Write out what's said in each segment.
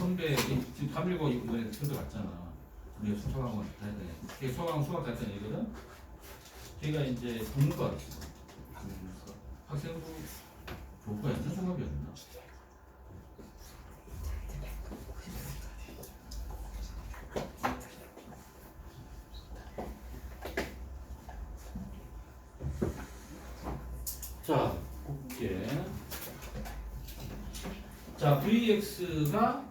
선배 지금 319 이번에 선배 왔잖아. 우리 소방관 다녔더니 걔 소방 수학 다녔던 얘거든. 걔가 이제 본과 학생부 교과였나 수학이었나? 자, 곱게. 자, Vx가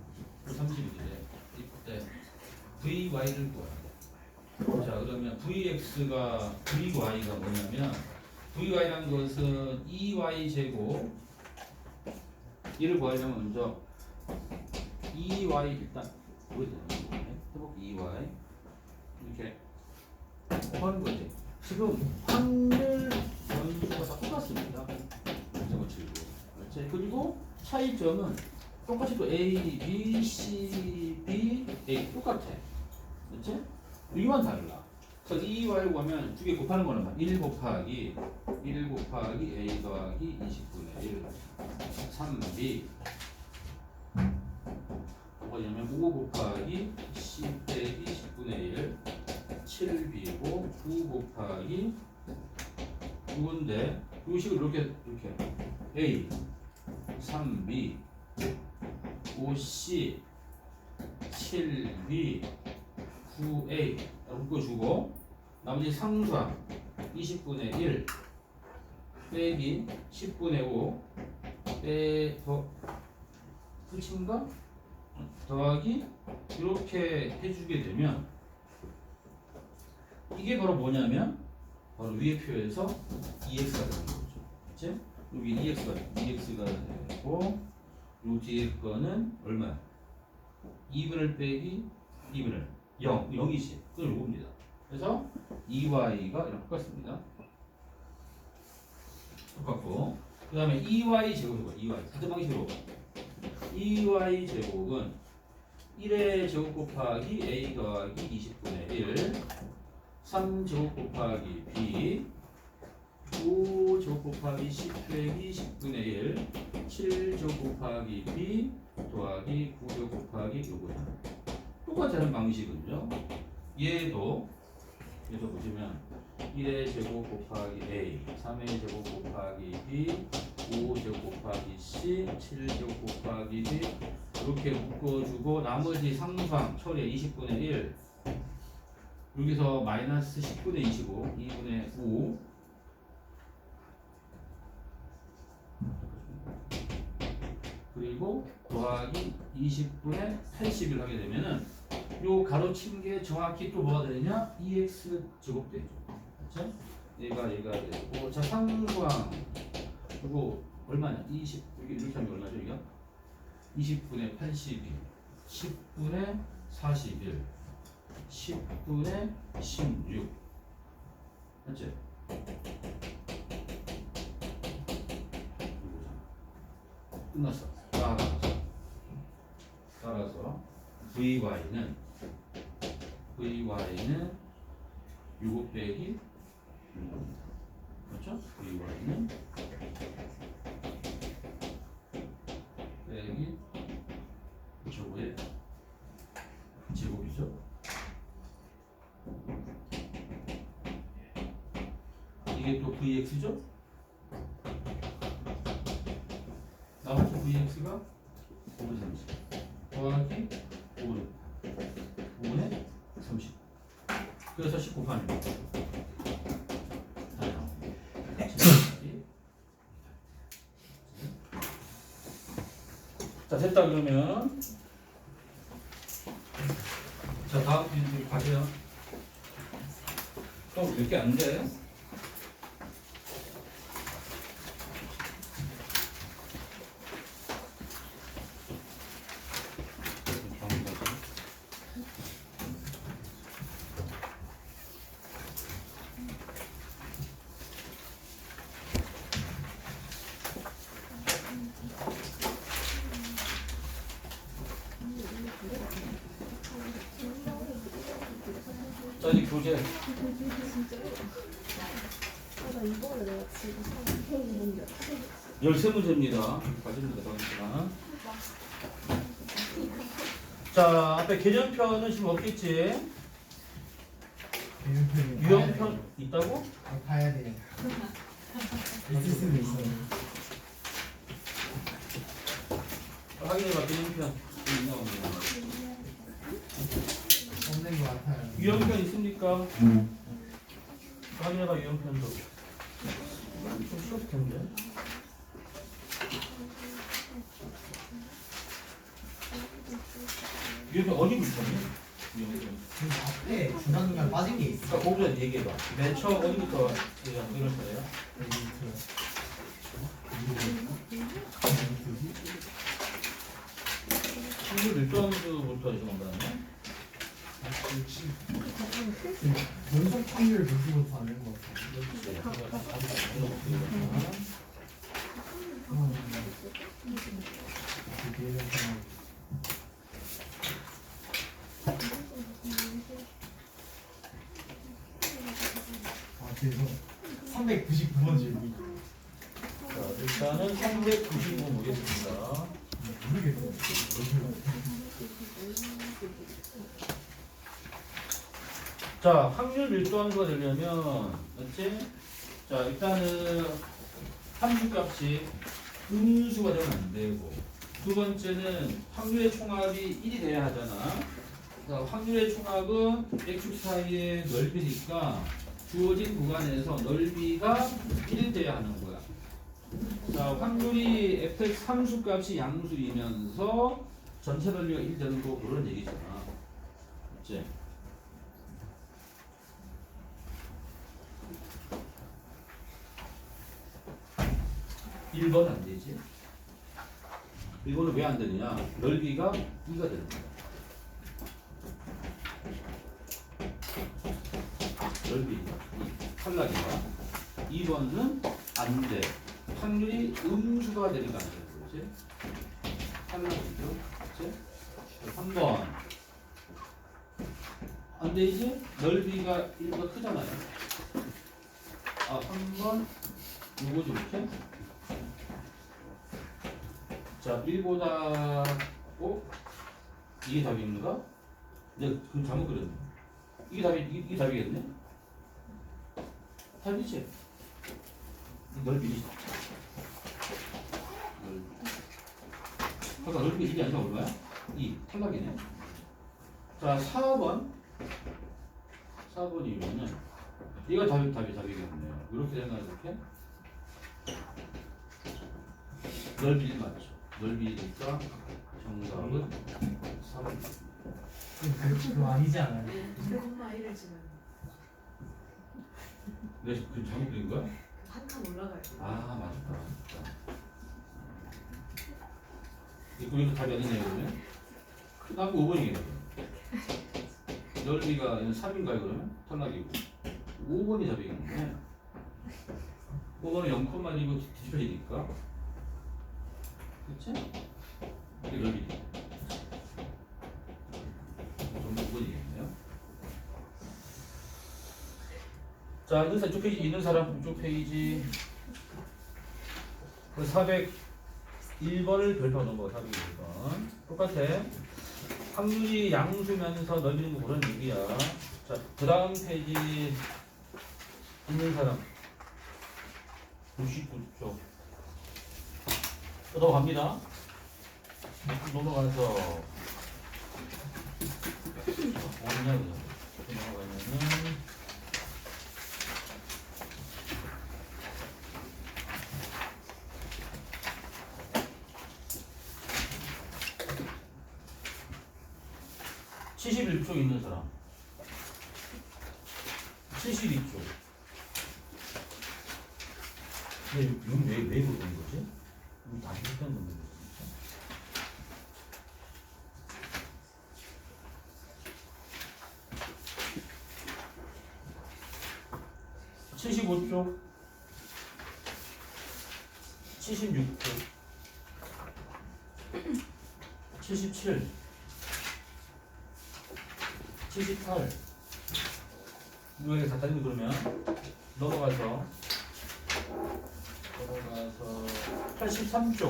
30이래. 이때 Vy를 구하라. 자, 그러면 Vx가 Vy가 뭐냐면 Vy라는 것은 2y 제곱 이를 구하려면 먼저 2y 일단 보여드릴게요. 해볼게. 2y 이렇게 구하는 거지. 지금 확률 변수가 다 똑같습니다. 그렇지? 그리고 차이점은 똑같이 또 A, B, C, B, A 똑같아. 그렇지? 여기만 달라. 그래서 2y를 구하면 두 개 곱하는 거는 1 곱하기 A 더하기 20분의 1 3B 뭐냐면 5 곱하기 C 빼기 10분의 1 7B고 9 곱하기 9인데 이 식을 이렇게 A 3B 5C 7B 9A 묶어주고 나머지 상수항 20분의 1 빼기 10분의 5 끝인가? 더하기 이렇게 해주게 되면 이게 바로 뭐냐면 바로 위의 표에서 2x가 되는 거죠. 그치? 여기 2x가 되고 요 뒤에 거는 얼마야? 2분을 빼기 2분을 0이지. 그건 요겁니다. 그래서 2y가 이렇게 똑같습니다. 똑같고 그 다음에 2y 제곱은 2y 같은 방식으로 2y 제곱은 1의 제곱 곱하기 a 더하기 20분의 1 3 제곱 곱하기 b 5 제곱 곱하기 10 빼기 10분의 1 7 제곱 곱하기 b 더하기 9 제곱 곱하기 요거야. 똑같은 방식은요. 얘도 보시면 1의 제곱 곱하기 a 3의 제곱 곱하기 b 5 제곱 곱하기 c 7 제곱 곱하기 b 이렇게 묶어주고 나머지 상수항 처리에 20분의 1 여기서 마이너스 10분의 25 2분의 5 그리고 더하기 20분의 80을 하게 되면은 요 가로친 게 정확히 또 뭐가 되느냐? 2x 제곱 되죠. 그렇죠? 얘가 되고 자 상수항 그리고 얼마냐? 20 여기 이렇게 하면 얼마죠? 이거? 20분의 82 10분의 41 10분의 16 맞지? 끝났어. 따라서 Vy는 요거 빼기 그렇죠? Vy는 빼기 저거의 제곱이죠. 이게 또 Vx죠? 나머지 Vx가 5분의 30 더하기 5분의 30 그래서 10 곱하는 거 자 됐다 그러면 자 다음 빈 가세요. 또 몇 개 안 돼? 자 이제 교재 나 이거를 내가 지금 사는 문제 13문제입니다. 과제입니다. 자, 앞에 개념편은 지금 없겠지? 유형편 있다고? 봐야 돼요. 있을 수도 있어요. 확인해봐, 개념편. 있나 없나? 없는 것 같아요. 유형편 있습니까? 확인해봐, 유형편도. 좀 쉬웠을 텐데. 유형편 어디 붙였니? 유형편. 그 앞에 중간중간 빠진 게 있어. 그러니까 거기서 얘기해봐. 맨 처음 어디부터 이럴 거예요? 확률 일정수부터 이제 건가요? 연속 확률 분수부터 하는 것 같아요. 아, 그래서 399번 질문. 자, 일단은 395 보겠습니다. 모르겠어요. 자, 확률 밀도함수가 되려면, 맞지? 자, 일단은 함수값이 음수가 되면 안 되고, 두 번째는 확률의 총합이 1이 돼야 하잖아. 자, 확률의 총합은 x축 사이의 넓이니까 주어진 구간에서 넓이가 1이 돼야 하는 거야. 자, 확률이 fx 함수값이 양수이면서 전체 넓이가 1 되는 거 그런 얘기잖아. 맞지? 일번 안 되지? 이거는 왜 안 되느냐? 넓이가 2가 되는 거야. 넓이 2, 탈락이야. 2번은 안 돼. 확률이 음수가 되니까 안 되는 거지. 탈락이죠. 그치? 3번. 안 되지? 넓이가 1보다 크잖아요. 아, 3번. 요거지, 이렇게? 자, 1보다, 이게 답인가? 내가 그럼 잘못 그렸네. 이게 답이겠네? 답이지? 넓이. 아까 넓이 1이 아니라 얼마야? 2. 탈락이네. 자, 4번. 4번이면은, 이거 답이겠네요. 이렇게 생각해 이렇게. 넓이 1 맞죠? 넓이니까 정답은 3번. 그거 아니지 않아요? 콤마 1을 지금 내가 그 잘못 그린 거야? 한 칸 올라가야 돼. 아, 맞았다. 이거 답이 아니네요, 그러면? 그다음 5번이겠네. 넓이가 3인가요, 그러면? 탈락이고. 5번이 답이겠네. 5번은 0,1이고 뒤집혀지니까. 그치? 이게 넓이. 전부 5번이겠네요. 자, 있는 사람, 이쪽 페이지 있는 사람, 이쪽 페이지. 401번을 별표 넣은 거, 401번. 똑같아. 확률이 양수면서 넓이는 거 그런 얘기야. 자, 그 다음 페이지 있는 사람. 99쪽. 또 넘어갑니다. 넘어가서 어디냐, 그죠? 넘어가면은 71쪽 있는 사람. 72쪽. 근데 여기 왜 그러는 거지? 이거 다 비슷한 건데. 진짜. 75쪽. 76쪽. 77. 78. 이거에 다 따지고 그러면 넘어가서 83쪽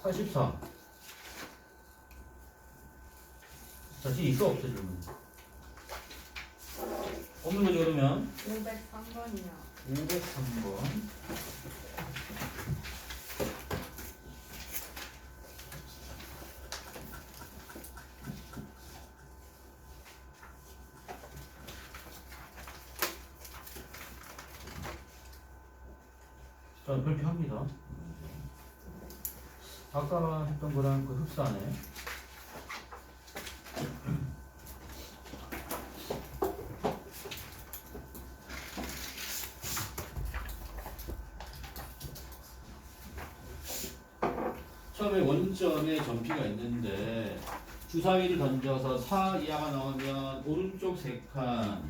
83. 자신 있어 없어 질문? 없는 거죠 그러면 503번이요. 503번. 자, 그렇게 합니다. 아까 했던 거랑 그 흡사하네. 처음에 원점에 점피가 있는데 주사위를 던져서 4 이하가 나오면 오른쪽 3칸,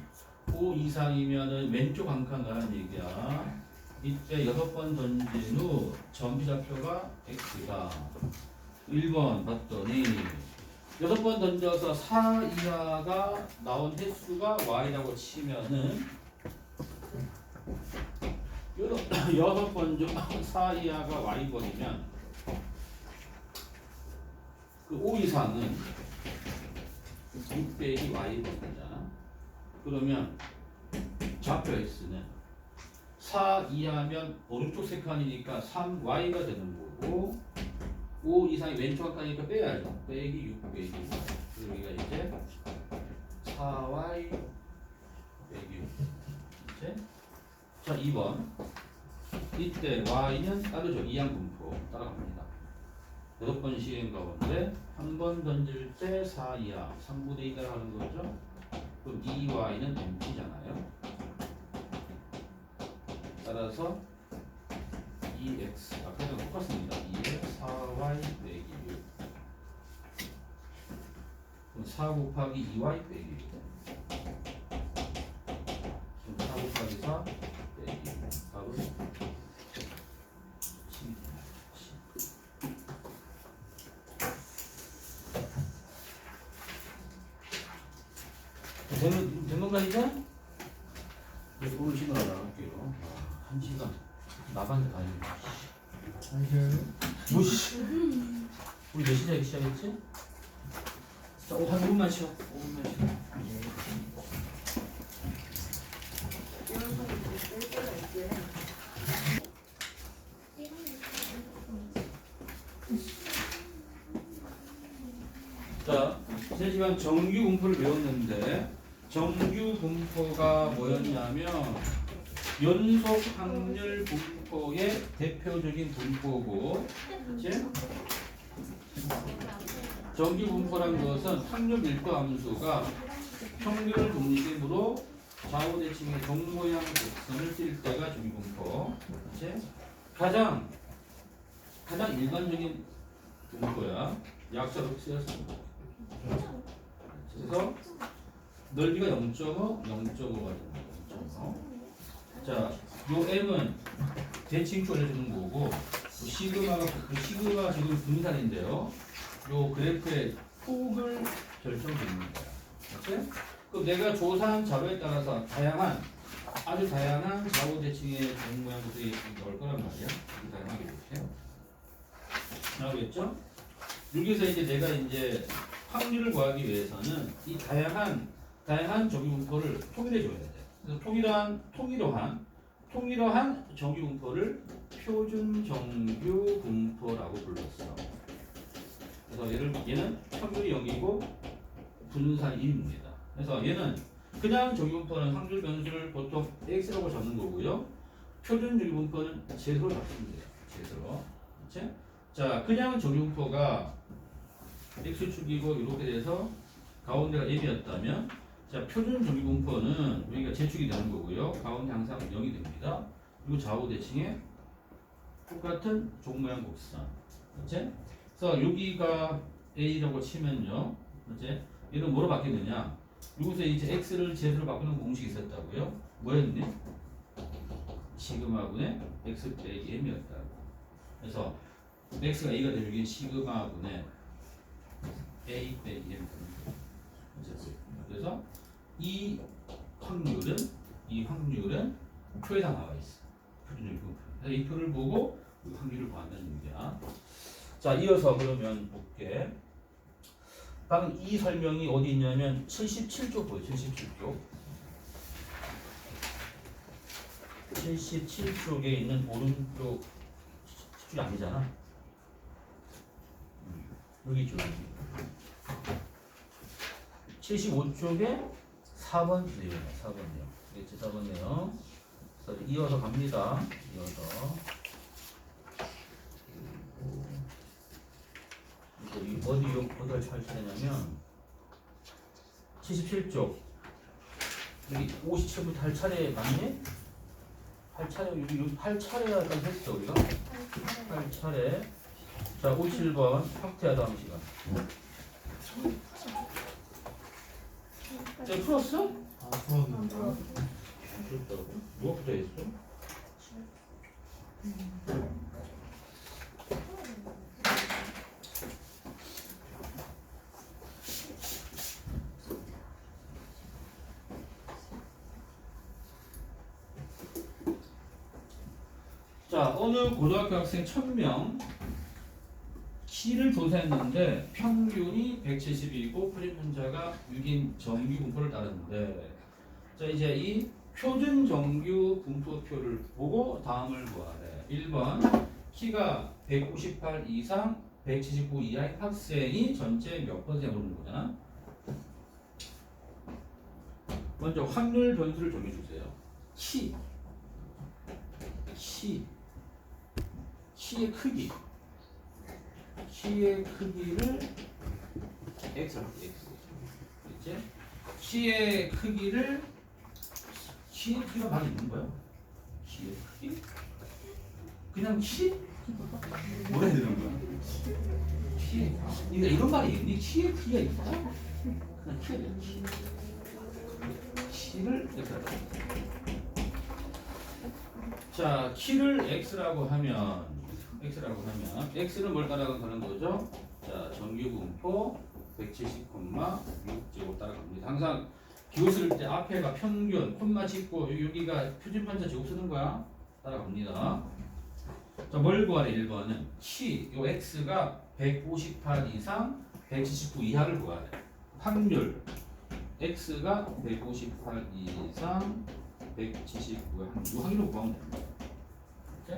5 이상이면 왼쪽 1칸 가라는 얘기야. 이때 6번 던진 후 점피좌표가 x다. 1번 봤더니 6번 던져서 4 이하가 나온 횟수가 y라고 치면은 6번 중 4 이하가 y번이면 그 5 이상은 6 빼기 y번이잖아. 그러면 좌표 x는 4 이하면 오른쪽 3칸이니까 3y가 되는 거고 5 이상이 왼쪽 한 칸이니까 빼야죠. 빼기 6 빼기 여기가 이제 4y 빼기 6 이제 자 2번 이때 y는 따르죠. 이항분포 따라갑니다. 6번 시행 가운데 한 번 던질 때 4 이하 3분의 2가 하는 거죠. 그럼 2y는 mt잖아요. 따라서 2x 아까랑 똑같습니다. 2x 4y 빼기 6 그럼 4 곱하기 2y 빼기 6 그럼 4 곱하기 4 빼기 6 답은 7. 된 건가 이제? 네, 오늘 신으러 나갈게요. 1시간 나가는데 다 했네. 알겠어요. 뭐씨? 우리 몇 시에 시작했지? 자, 한 5분만 쉬어. 5분만 쉬어. 이런 소리 쓸 때가 있긴 해. 자, 제 시간 정규 분포를 배웠는데 정규 분포가 뭐였냐면 연속 확률 분포의 대표적인 분포고, 그치? 정규 분포란 것은 확률 밀도 함수가 평균 독립으로 좌우 대칭의 동모양 곡선을 띌 때가 정규 분포. 그치? 가장 일반적인 분포야. 약자로 쓰였습니다. 그래서 넓이가 0.5, 0.5가 됩니다. 0.5. 자, 요 m은 대칭 쪼려주는 거고, 시그마가 지금 분산인데요. 요 그래프의 폭을 결정짓는 거야. 그렇지? 그럼 내가 조사한 자료에 따라서 아주 다양한 좌우 대칭의 정 모양 구들이 나올 거란 말이야. 다양하게 이렇게 나오겠죠? 여기서 이제 내가 이제 확률을 구하기 위해서는 이 다양한 정규 분포를 통일해 줘야 돼. 그래서 통일한 정규 분포를 표준 정규 분포라고 불렀어. 그래서 얘는 확률이 0이고 분산이 1입니다. 그래서 얘는 그냥 정규 분포는 확률 변수를 보통 x라고 잡는 거고요. 표준 정규 분포는 제수로 잡으면 돼요. 제수로. 그렇지? 자, 그냥 정규 분포가 x축이고 이렇게 돼서 가운데가 m이었다면, 자, 표준 정규 분포는 여기가 제축이 되는 거고요. 가운데 항상 0이 됩니다. 그리고 좌우 대칭에 똑같은 종 모양 곡선. 그렇지? 그래서 여기가 a라고 치면요. 그렇지? 얘는 뭐로 바뀌느냐? 여기서 이제 x를 제수로 바꾸는 공식이 있었다고요. 뭐였니? 시그마분의 x 빼기 m이었다고. 그래서 x가 a가 되면 여기 시그마분의 a 빼기 m. 그래서 이 확률은 표에다 나와 있어. 표준적 분포. 그래서 이 표를 보고 이 확률을 구한다는 얘기야. 자, 이어서 그러면 볼게. 방금 이 설명이 어디 있냐면 77쪽 보여. 77쪽. 77쪽에 있는 오른쪽 77쪽이 아니잖아. 여기 있죠. 75쪽에 4번 내용. 4번 내용. 그렇지, 4번 내용. 그래서 이어서 갑니다. 이어서. 이 어디를 찾으시냐면 77쪽 여기 57부터 할 차례 맞니? 할 차례 여기 할 차례까지 했어 우리가 8차례. 자 57번 확대하다 하는 시간. 자 풀었어? 아 풀었는데. 풀었다고? 뭐부터 했어? 자, 어느 고등학교 학생 1000명 키를 조사했는데 평균이 170이고 표준 편차가 6인 정규 분포를 따르는데 자, 이제 이 표준 정규 분포표를 보고 다음을 구하래. 1번 키가 198 이상 179 이하의 학생이 전체 몇 퍼센트 오는 거냐? 먼저 확률 변수를 정해주세요. 키의 크기. 키의 크기를 x라고 해. x. 그렇지? 키의 크기를 키의 크기가 많이 있는 거야? 키의 크기? 그냥 키? 뭐라 해야 되는 거야? 키. 그러니까 이런 말이 있니? 키의 크기가 있다? 그냥 키야. 키를 이렇게 하자. 자, 키를 x라고 하면 x는 뭘 따라가는 거죠? 자, 정규 분포 170,6제곱 따라갑니다. 항상 비웃을 때 앞에가 평균, 콤마 찍고 여기가 표준 편차 제곱 쓰는 거야. 따라갑니다. 자, 뭘 구하래? 1번은 키, 요 x가 158 이상 179 이하를 구하래. 확률 x가 158 이상 179의 확률을 구하면 됩니다. 오케이?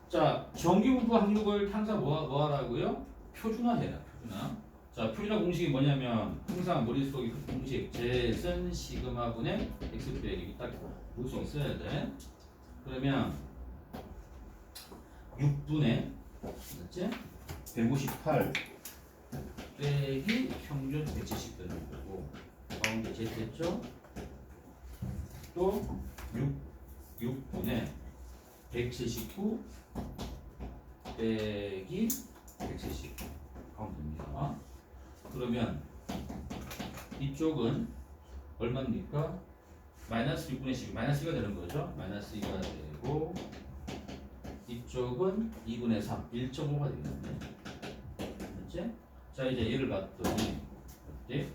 자, 정규분포 확률을 항상 뭐 하라고요? 표준화해라. 표준화. 자, 표준화 공식이 뭐냐면 항상 머릿속에 그 공식 제선 시그마분의 x 빼기 딱 볼 수 있어야 돼. 그러면 6분의 맞지? 158 빼기 평균 170 되는 거고 가운데 z 됐죠? 또 6분의 179 빼기 170 하면 됩니다. 그러면 이쪽은 얼마입니까? 마이너스 6분의 12 마이너스 2가 되는 거죠. 마이너스 2가 되고 이쪽은 2분의 3 1.5가 되겠네. 맞지? 자, 이제 얘를 봤더니 어때?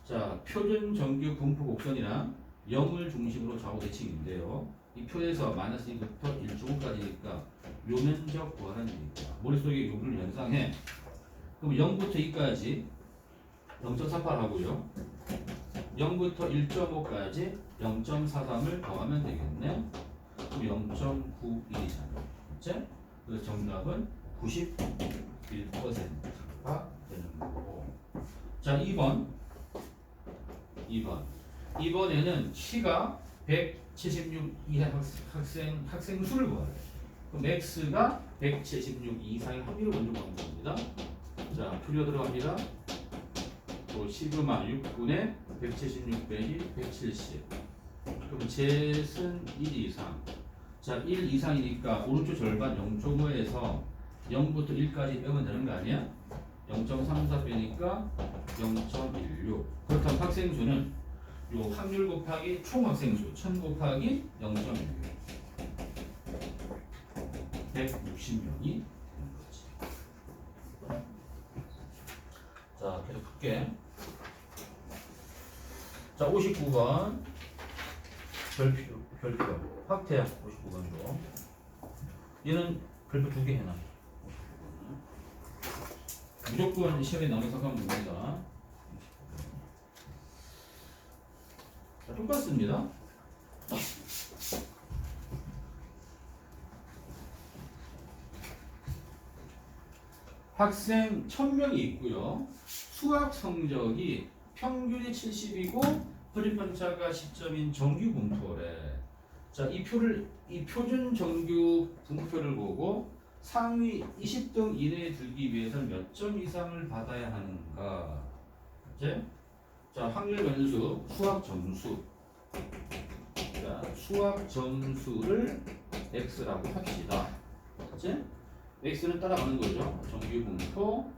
자, 표준 정규 분포 곡선이랑 0을 중심으로 좌우 대칭인데요. 이 표에서 마이너스 2부터 1.5까지니까 요 면적 구하라는 얘기입니다. 머릿속에 요를 연상해. 그럼 0부터 2까지 0.38 하고요. 0부터 1.5까지 0.43을 더하면 되겠네. 그럼 0.91이잖아요. 그치? 그래서 정답은 91%가 되는 거고. 자, 2번에는 키가 176 이하 학생 수를 구하래. 그럼 x가 176 이상의 확률을 먼저 구하는 겁니다. 자, 풀려 들어갑니다. 또 시그마 6분의 176 빼기 170. 그럼 zet은 1 이상. 자, 1 이상이니까 오른쪽 절반 0.5에서 0부터 1까지 빼면 되는 거 아니야? 0.34 빼니까 0.16. 그렇다면 학생 수는 요 확률 곱하기 총 학생 수 1000 곱하기 0.16 160명이 되는 거지. 자, 계속 볼게. 자, 59번 별표 확대야. 59번도 얘는 별표 2개 해놔. 무조건 시험에 나오는 상관 문제입니다. 자, 똑같습니다. 학생 1000명이 있고요. 수학 성적이 평균이 70이고 불입편차가 10점인 정규 분포래. 자, 이 표준 정규 분포를 보고 상위 20등 이내에 들기 위해서는 몇 점 이상을 받아야 하는가? 이제 자, 확률 변수, 수학 점수. 자, 수학 점수를 x라고 합시다. 이제 x는 따라가는 거죠. 정규 분포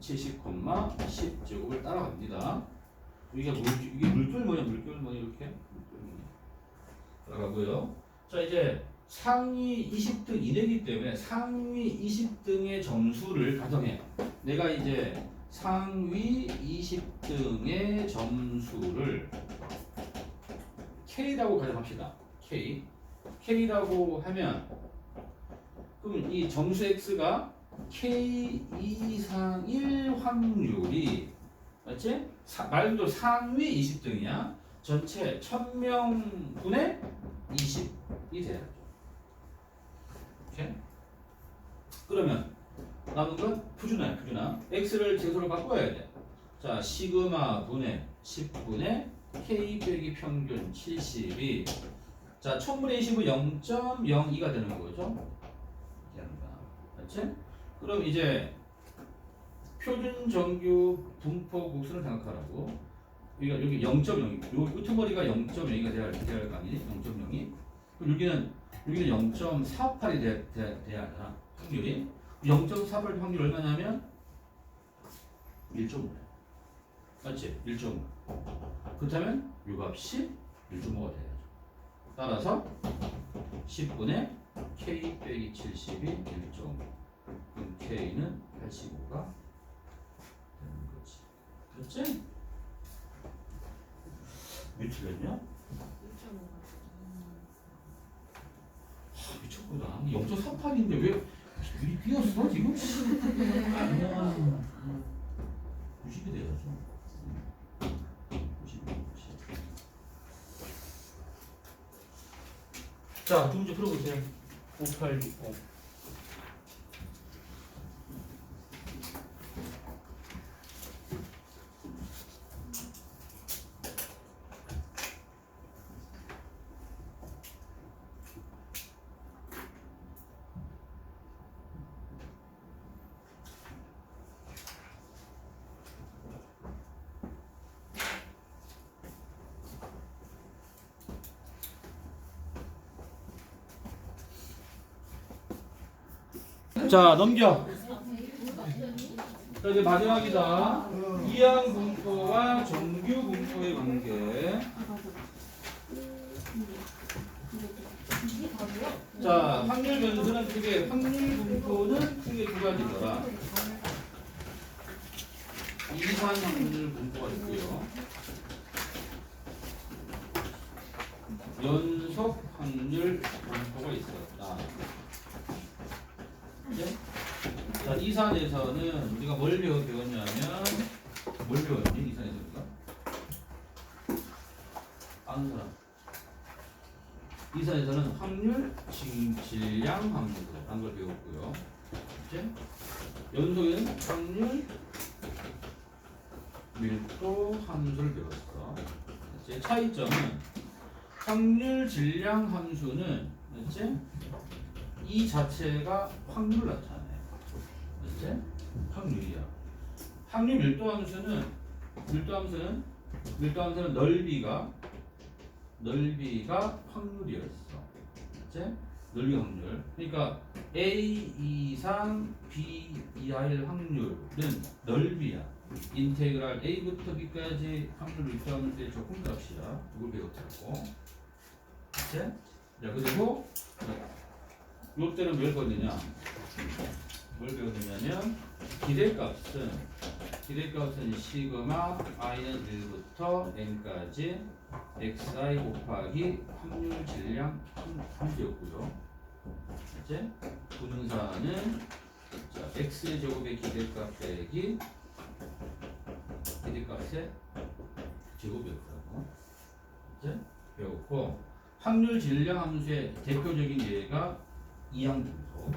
70,10 제곱을 따라갑니다. 이게 물결 뭐냐 이렇게 따라가고요. 자, 이제 상위 20등 이내기 때문에 상위 20등의 점수를 가정해. 내가 이제 상위 20등의 점수를 K라고 가정합시다. K라고 하면 그럼 이 점수 X가 K 이상일 확률이 맞지? 말 그대로 상위 20등이야. 전체 1000명분의 20이 돼야죠. 오케이? 그러면 남은 건 표준화야. X를 제수로 바꿔야 돼. 자, 시그마 분의 10분의 K 빼기 평균 70이 자, 1000분의 20은 0.02가 되는 거죠. 이렇게 합니다. 맞지? 그럼 이제 표준 정규 분포 곡선을 생각하라고. 여기 0.0, 요 끄트머리가 0.0이 돼야 할 거 아니니? 0.0이. 그럼 여기는 0.48이 돼야 하잖아. 확률이. 0.48 확률 얼마냐면 1.5. 맞지? 1.5. 그렇다면 요 값이 1.5가 돼야죠. 따라서 10분의 K 빼기 70이 1.5. 그럼 K는 85가 되는 거지. 그렇지? 왜 틀렸냐? 미쳤구나. 0.38인데 왜 미리 비었어 지금? 90이 돼야죠. 90. 자, 두 문제 풀어보세요. 5860. 자, 넘겨. 자, 이제 마지막이다. 이항 분포와 정규 분포의 관계. 자, 확률 변수는 크게, 확률 분포는 크게 두 가지더라. 이상 확률 분포가 있고요. 연속 확률 분포가 있었다. 네? 자, 이산에서는 우리가 뭘 배웠냐면 뭘 배웠니? 이산에서 우리가 아는 사람. 이산에서는 확률, 질량 함수라는 걸 배웠고요. 이제 연속에는 확률, 밀도 함수를 배웠어. 이제 차이점은 확률, 질량 함수는 이제 이 자체가 확률을 나타내. 이제 확률이야. 확률 밀도 함수는 넓이가 확률이었어. 이제 넓이 확률. 그러니까 A 이상 B 이하일 확률은 넓이야. 인테그랄 A부터 B까지 확률 밀도 함수의 적분값이야. 이걸 배웠고. 이제 자, 그리고 이때는 뭘 배웠느냐면 기대값은 시그마 i는 1부터 n까지 xi 곱하기 확률 질량 함수였고요. 이제 분사는 자 x 제곱의 기대값 빼기 기대값의 제곱이었다고 이제 배웠고, 확률 질량 함수의 대표적인 예가 이항분포,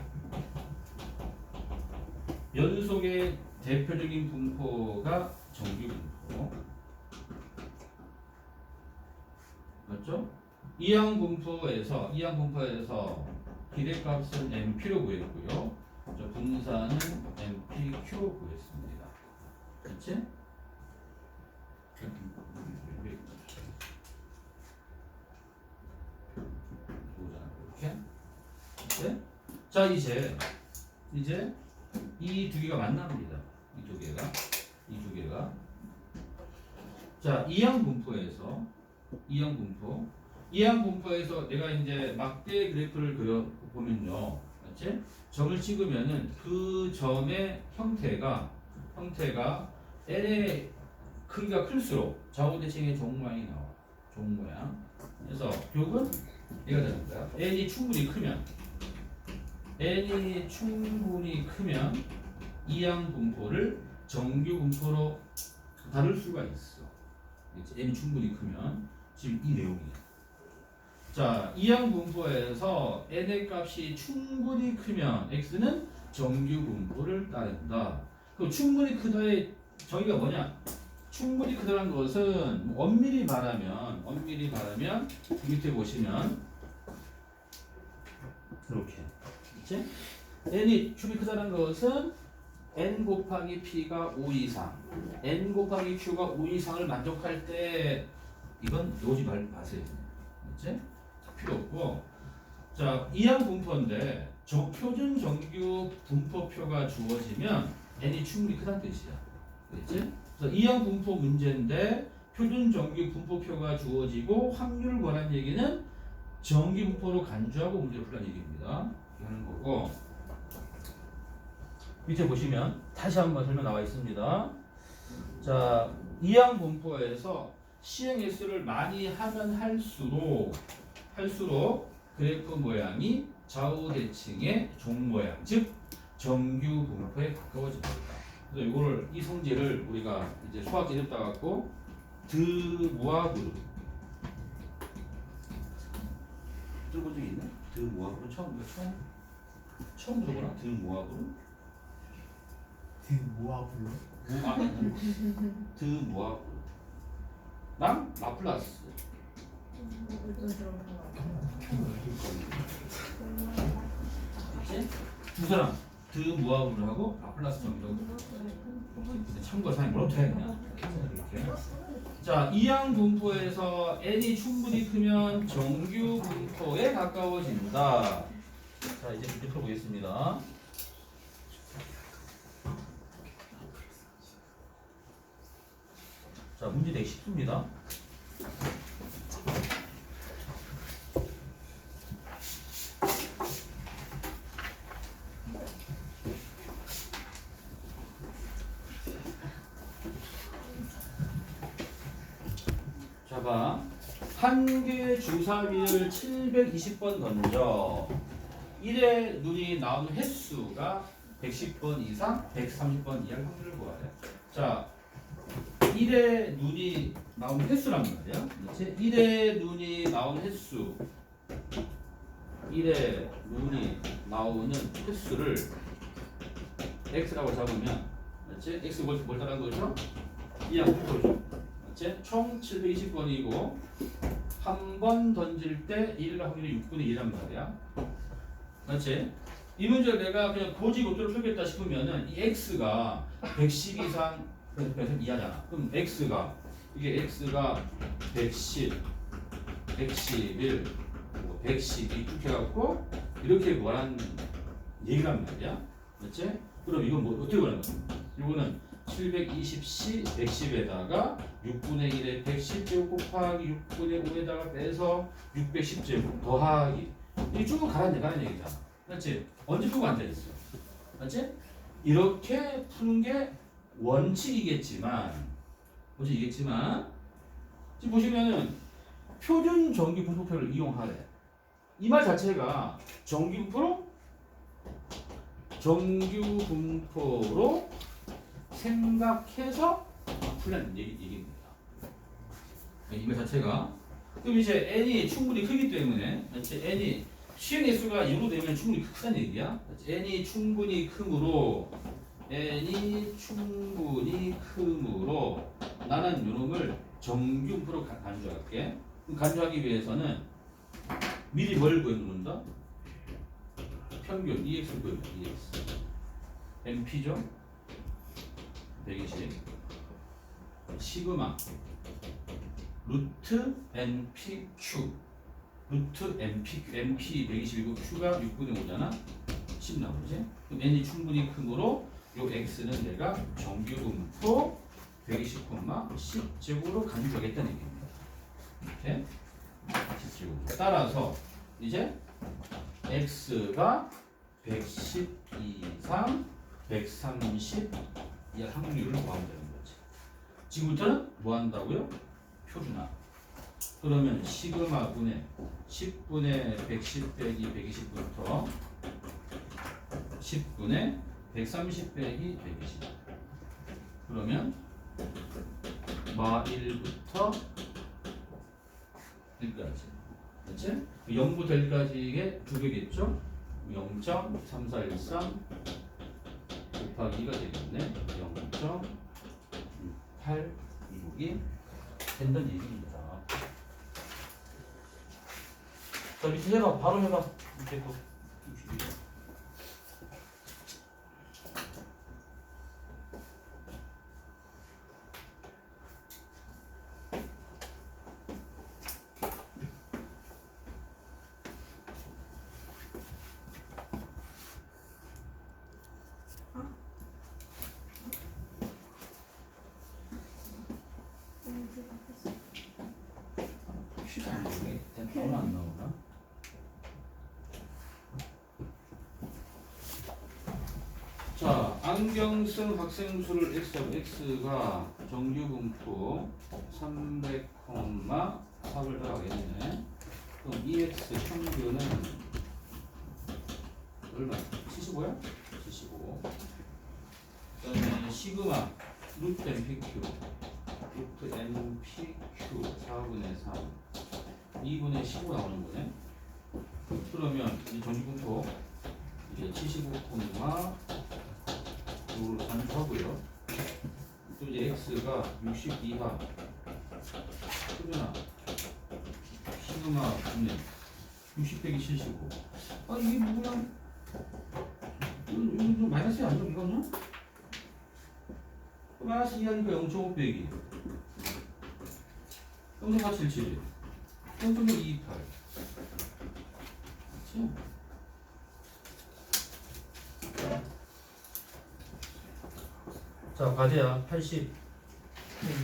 연속의 대표적인 분포가 정규분포 맞죠? 이항분포에서 기대값은 MP로 구했고요. 분산은 MPQ로 구했습니다. 그치? 이렇게. 네? 자, 이제 이 두 개가 만납니다. 이 두 개가. 자, 이항분포에서 내가 이제 막대 그래프를 그려 보면요, 맞지? 점을 찍으면은 그 점의 형태가 n의 크기가 클수록 좌우대칭의 종 모양이 나와. 종 모양. 그래서 결국은 얘가 되는 거야. n이 충분히 크면 이항분포를 정규분포로 다룰 수가 있어. n이 충분히 크면. 지금 이 내용이에요. 자, 이항분포에서 n의 값이 충분히 크면 x는 정규분포를 따른다. 그럼 충분히 크다의 정의가 뭐냐? 충분히 크다는 것은 엄밀히 말하면 밑에 보시면 이렇게, 그치? n이 충분히 크다는 것은 n 곱하기 p가 5 이상, n 곱하기 q가 5 이상을 만족할 때, 이건 오지 마세요. 그치? 필요 없고. 자, 이항분포인데 표준 정규 분포표가 주어지면 n이 충분히 크다는 뜻이야. 그렇지? 그래서 이항분포 문제인데 표준 정규 분포표가 주어지고 확률을 구하는 얘기는 정규분포로 간주하고 문제를 풀라는 얘기입니다. 이렇게 하는 거고. 밑에 보시면 다시 한번 설명 나와 있습니다. 자, 이항분포에서 시행 횟수를 많이 하면 할수록 그래프 모양이 좌우 대칭의 종 모양, 즉 정규 분포에 가까워집니다. 그래서 이 성질을 우리가 이제 수학 제습 따갖고 드모아그룹 들어본 적이 있나? 드모아그룹 처음 들어보나? 드모아그룹? 모아블로? 드모아그룹 랑 라플라스. 그치? 두 사람 드모아그룹을 하고 라플라스 정의라고. 참고사항이 뭐라고 해야 되냐? 이렇게. 자, 이항분포에서 n이 충분히 크면 정규분포에 가까워진다. 자, 이제 문제 풀어보겠습니다. 자, 문제 되게 쉽습니다. 자, 봐. 한 개의 주사위를 720번 던져 1의 눈이 나오는 횟수가 110번 이상, 130번 이하를 확률을 구하래. 자, 1의 눈이 나오는 횟수란 말이야. 그렇지? 1의 눈이 나오는 횟수, 1의 눈이 나오는 횟수를 x라고 잡으면, 그렇지? x 뭘 따라한 거죠? 이항분포죠. 그렇지? 총 720번이고 한 번 던질 때 1의 확률이 6분의 1란 말이야. 그렇지? 이 문제를 내가 그냥 고지 고토로 풀겠다 싶으면은 이 x가 110 이상 100 이하잖아. 그럼 x가 110, 111, 112 이렇게 해갖고 이렇게 뭐라는 얘기란 말이야. 그렇지? 그럼 이건 뭐 어떻게 구하는 거야? 이거는 720C 110에다가 6분의 1에 110제곱 곱하기 6분의 5에다가 빼서 610제곱 더하기, 이게 쭉 가라앉는 얘기잖아. 그렇지? 언제 쭉 앉아있어? 그렇지? 이렇게 푸는 게 원칙이겠지만 지금 보시면은 표준 정규 분포표를 이용하래. 이 말 자체가 정규 분포로 정규 분포로 생각해서 풀라는 얘기입니다. 이거 자체가. 그럼 이제 n이 충분히 크기 때문에 n이 수행의 수가 2로 되면 충분히 크다는 얘기야. n이 충분히 크므로 나는 요놈을 정규 분포로 간주할게. 그럼 간주하기 위해서는 미리 뭘 구해놓는다? 평균 EX를 구해놓는다. EX MP죠? 120 시그마 루트 NPQ 루트 NPQ MP 120이고 Q가 6분의 5잖아 10 나오지? 그럼 N이 충분히 크므로 요 X는 내가 정규분포 120,10제곱으로 간주하겠다는 얘기입니다. 이렇게 10제곱 따라서 이제 X가 110 이상 130 이 확률을 구하면 되는 거지. 지금부터는 뭐 한다고요? 표준화. 그러면 시그마 분의 10분의 110 빼기 120부터 10분의 130 빼기 120. 그러면 마 1부터 1까지. 그렇지? 0부터 1까지의 두 배겠죠? 0.3413 곱하기가 되겠네. 0.6826이 된다는 얘기입니다. 자, 밑에 해봐. 바로 해봐. 밑에 거. 쉬다 안 나오네. 얼마 안 나오나? 자, 안경 쓴 학생 수를 x하고 x가 정규 분포 300,4을 더하겠네. 그럼 EX 평균은 얼마? 75야? 75. 그다음에 시그마 루트 NPQ 루트 NPQ 4분의 3 2분의 15 나오는 거네. 그러면 이 정규분포 이제 75,5로 간주하고요. 또 이제 x가 60 이하 표준화 시그마 분의 60 빼기 75. 아 이게 뭐야? 이거 좀 마이너스 아니야 이거는? 마이너스 2하니까 0.5 빼기 0.477 0.28 그렇지? 자, 과제야. 80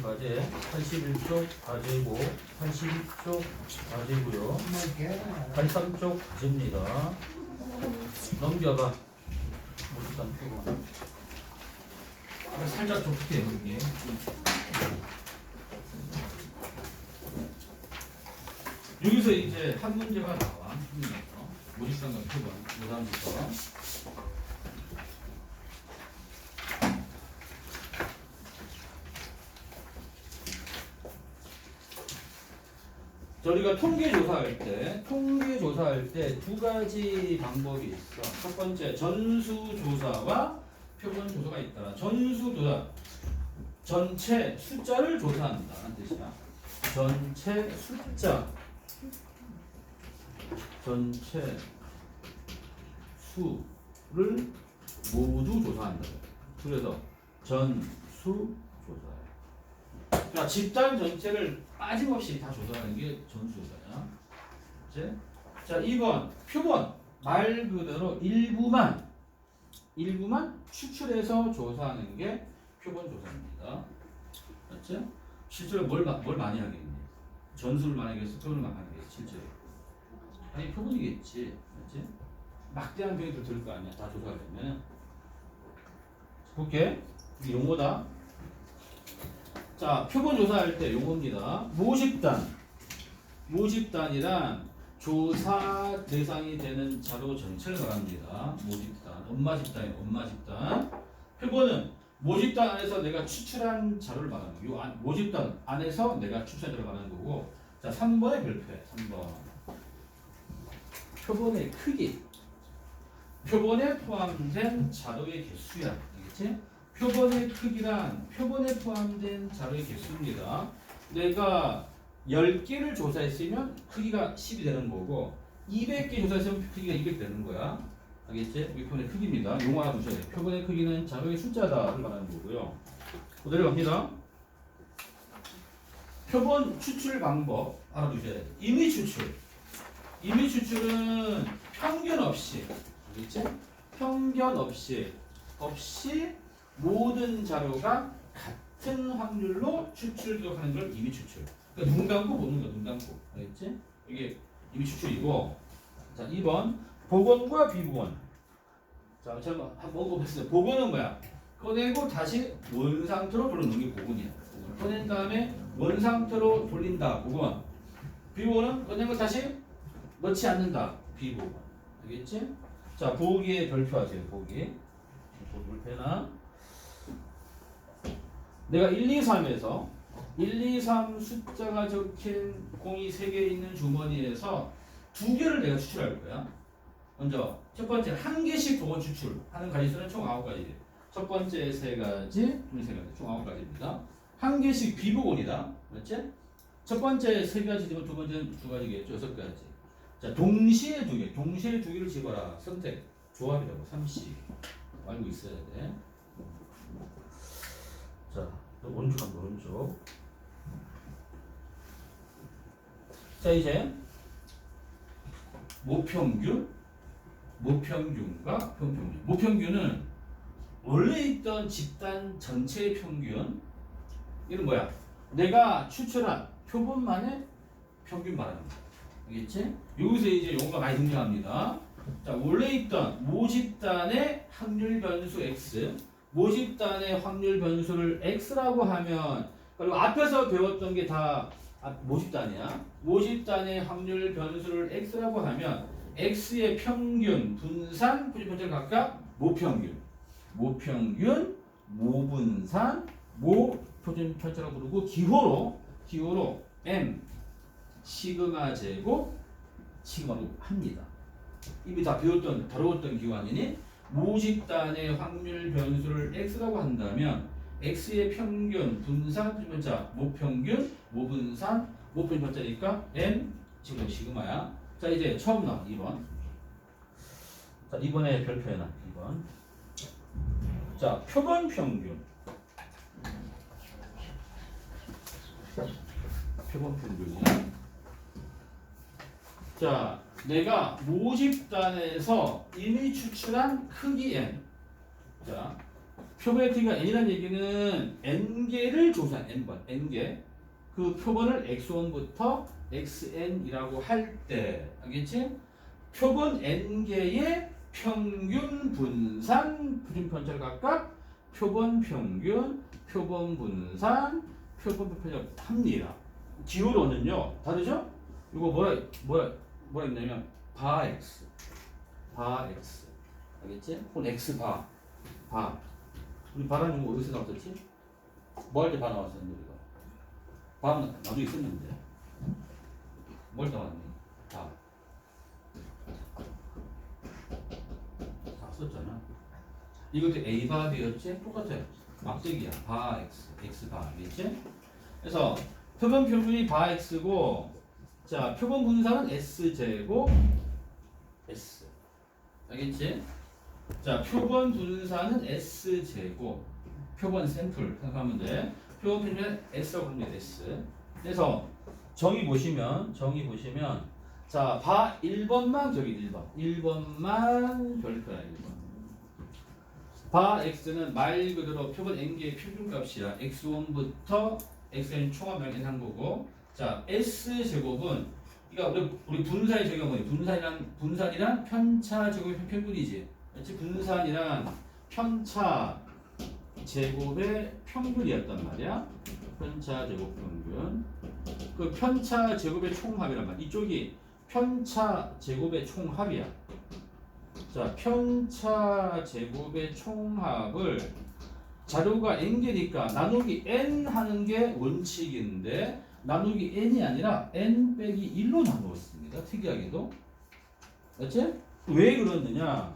과제 81쪽 과제고 82쪽 과제고요. 83쪽 과제입니다. 넘겨봐. 일단 펴고 살짝 좁게 여기. 여기서 이제 한 문제가 나와. 모집상관 표본 무단부터. 저희가 통계 조사할 때 두 가지 방법이 있어. 첫 번째 전수 조사와 표본 조사가 있다. 전수 조사 전체 숫자를 조사한다는 뜻이야. 전체 숫자 전체 수를 모두 조사한다. 그래서 전수 조사야. 그러니까 집단 전체를 빠짐없이 다 조사하는 게 전수조사야. 이제 자 2번 표본 말 그대로 일부만 추출해서 조사하는 게 표본 조사입니다. 맞죠? 실제로 뭘 많이 하겠니? 전수를 많이 하겠어? 표본을 많이 하겠어? 실제로 아니 표본이겠지. 맞지? 막대한 병이들 들을 거 아니야. 다 조사하려면 볼게. 이게 용어다. 자, 표본 조사할 때 용어입니다. 모집단이란 조사 대상이 되는 자료 전체를 말합니다. 모집단, 엄마 집단이에요. 엄마 집단. 표본은 모집단 안에서 내가 추출한 자료를 말하는 거예요. 모집단 안에서 내가 추출한 자료를 말하는 거고. 자, 3번의 별표에 3번. 표본의 크기. 표본에 포함된 자료의 개수야. 알겠지? 표본의 크기란 표본에 포함된 자료의 개수입니다. 내가 10개를 조사했으면 크기가 10이 되는 거고 200개 조사했으면 크기가 200 되는 거야. 알겠지? 이게 표본의 크기입니다. 용어 하나 두셔야 돼요. 표본의 크기는 자료의 숫자다를 말하는 거고요. 내려갑니다. 표본 추출 방법 알아두셔야 돼요. 임의 추출. 임의 추출은 편견 없이, 알겠지? 편견 없이 모든 자료가 같은 확률로 추출되도록 하는 걸 임의 추출. 그러니까 눈 감고 보는 거, 눈 감고. 알겠지? 이게 임의 추출이고. 자, 2번. 복원과 비복원. 자, 제가 한번 먹어봤어요. 복원은 뭐야? 꺼내고 다시 원 상태로 돌려놓는 게 복원이야. 꺼낸 다음에 원 상태로 돌린다. 복원. 비복원은 꺼낸 거 다시 넣지 않는다. 비복원. 알겠지? 자, 보기에 별표하세요. 보기. 물패나. 내가 1, 2, 3에서 1, 2, 3 숫자가 적힌 공이 3개 있는 주머니에서 2개를 내가 추출할 거야. 먼저 첫 번째 1개씩 복원 추출하는 가지수는 총 9가지. 첫 번째 3가지, 둘 3가지, 총 9가지입니다. 1개씩 비복원이다. 맞지? 첫 번째 3가지지만 두 번째는 2가지겠죠. 6가지. 자, 동시에 2개, 동시에 2개를 집어라. 선택, 조합이라고. 3씩 알고 있어야 돼. 자, 오른쪽 한번 오른쪽. 자, 이제 모평균, 모평균과 평평균. 모평균은 원래 있던 집단 전체의 평균. 이건 뭐야? 내가 추출한 표본만의 평균 말하는 거야. 알겠지? 여기서 이제 용어가 많이 등장합니다. 자, 원래 있던 모집단의 확률 변수 x, 모집단의 확률 변수를 x라고 하면, 그리고 앞에서 배웠던 게 다 모집단이야. 모집단의 확률 변수를 x라고 하면 x의 평균, 분산, 표준편차를 각각 모평균, 모평균, 모분산, 모표준편차라고 부르고 기호로 m 시그마 제곱 시그마로 합니다. 이미 다 배웠던 다루었던 기호 아니니? 모집단의 확률 변수를 x라고 한다면 x의 평균, 분산, 표준편차, 모평균, 모분산, 모표준편차니까 m 지금 시그마야. 자, 이제 처음 나온 2번. 자, 2번의 별표에나 2번. 자, 표본 평균. 표본 평균이야. 자, 내가 모집단에서 이미 추출한 크기 n. 자, 표본의 크기가 n이라는 얘기는 n개를 조사한 n번, n개. 그 표본을 x1부터 xn이라고 할 때, 알겠지? 표본 n개의 평균, 분산, 표준편차를 각각 표본 평균, 표본 분산, 표본 표준편차를 합니다. 기호로는요, 다르죠? 이거 뭐라 했냐면 바 x, 알겠지? 혹은 x 바. 우리 바라는 거 어디서 나왔었지? 뭐 할 때 바 나왔었는데 우리가? 바는 나중에 있었는데 뭘 나왔니? 바. 다 썼잖아. 이것도 a 바 되었지? 똑같아요. 막대기야. 바 x 바, 알겠지? 그래서 표본 평균이 바 x고, 자, 표본 분산은 s제곱 s. 알겠지? 자, 표본 분산은 s제곱. 표본 샘플 생각하면 돼. 표본 평균은 s라고 합니다. s. 그래서 정의 보시면 자, 바 1번만 저기 1번만 별표야. 1번. 바 x는 말 그대로 표본 n개의 평균값이야. x1부터 xn 총합량 n한 거고, 자, s 제곱은 그러니까 우리 분산이 저기가 뭐니? 분산이란 편차 제곱의 평균이지. 그렇지? 분산이란 편차 제곱의 평균이었단 말이야. 편차 제곱 평균. 그 편차 제곱의 총합이란 말이야. 이쪽이 편차 제곱의 총합이야. 자, 편차 제곱의 총합을 자료가 n개니까 나누기 n 하는 게 원칙인데 나누기 n이 아니라 n 빼기 1로 나누었습니다. 특이하게도. 맞지? 왜 그러느냐?